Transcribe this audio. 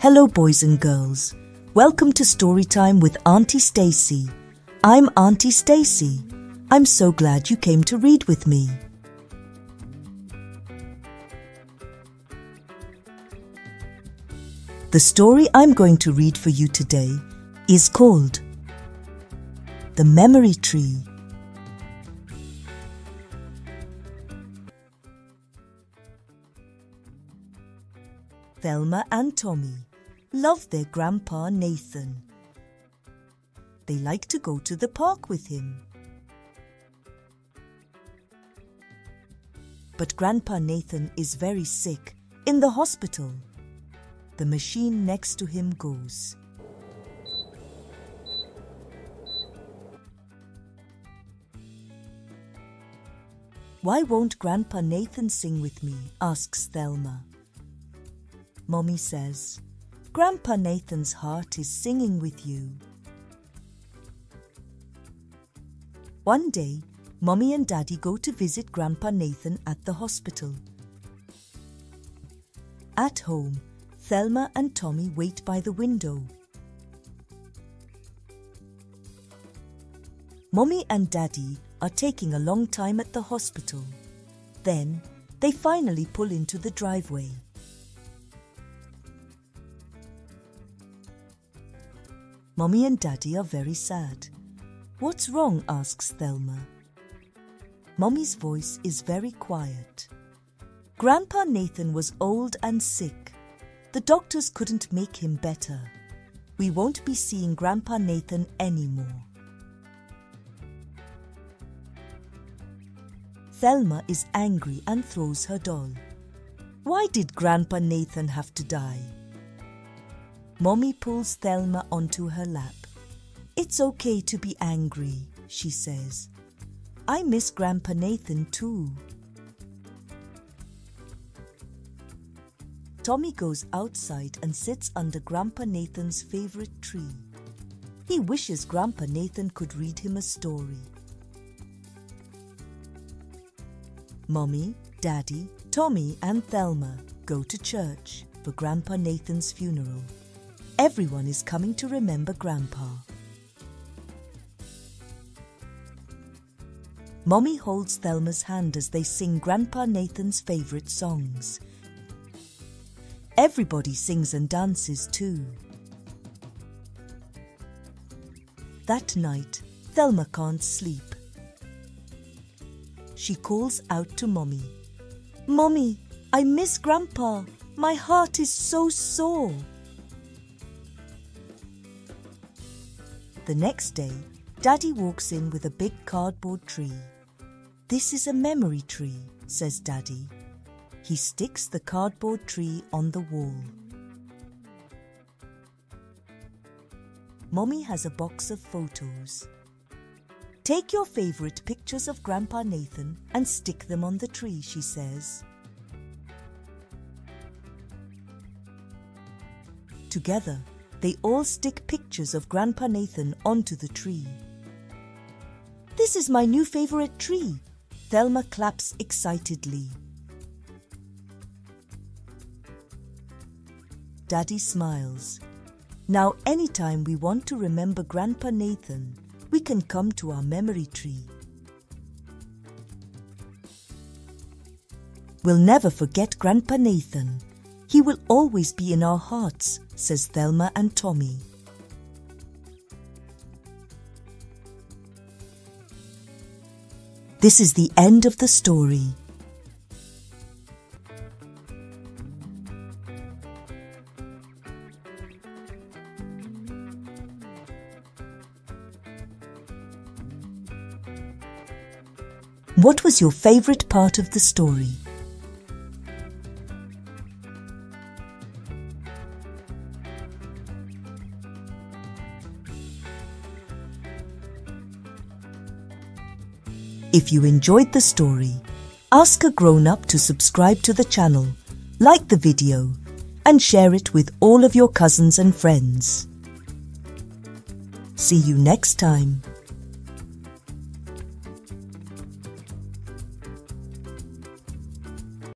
Hello boys and girls, welcome to Storytime with Auntie Stacy. I'm Auntie Stacy. I'm so glad you came to read with me. The story I'm going to read for you today is called The Memory Tree. Thelma and Tommy love their grandpa Nathan. They like to go to the park with him. But Grandpa Nathan is very sick in the hospital. The machine next to him goes. Why won't Grandpa Nathan sing with me? Asks Thelma. Mommy says, Grandpa Nathan's heart is singing with you. One day, Mommy and Daddy go to visit Grandpa Nathan at the hospital. At home, Thelma and Tommy wait by the window. Mommy and Daddy are taking a long time at the hospital. Then, they finally pull into the driveway. Mommy and Daddy are very sad. What's wrong? Asks Thelma. Mommy's voice is very quiet. Grandpa Nathan was old and sick. The doctors couldn't make him better. We won't be seeing Grandpa Nathan anymore. Thelma is angry and throws her doll. Why did Grandpa Nathan have to die? Mommy pulls Thelma onto her lap. It's okay to be angry, she says. I miss Grandpa Nathan too. Tommy goes outside and sits under Grandpa Nathan's favorite tree. He wishes Grandpa Nathan could read him a story. Mommy, Daddy, Tommy and Thelma go to church for Grandpa Nathan's funeral. Everyone is coming to remember Grandpa. Mommy holds Thelma's hand as they sing Grandpa Nathan's favorite songs. Everybody sings and dances too. That night, Thelma can't sleep. She calls out to Mommy. Mommy, I miss Grandpa. My heart is so sore. The next day, Daddy walks in with a big cardboard tree. This is a memory tree, says Daddy. He sticks the cardboard tree on the wall. Mommy has a box of photos. Take your favorite pictures of Grandpa Nathan and stick them on the tree, she says. Together, they all stick pictures of Grandpa Nathan onto the tree. This is my new favorite tree. Thelma claps excitedly. Daddy smiles. Now anytime we want to remember Grandpa Nathan, we can come to our memory tree. We'll never forget Grandpa Nathan. He will always be in our hearts, says Thelma and Tommy. This is the end of the story. What was your favorite part of the story? If you enjoyed the story, ask a grown-up to subscribe to the channel, like the video, and share it with all of your cousins and friends. See you next time.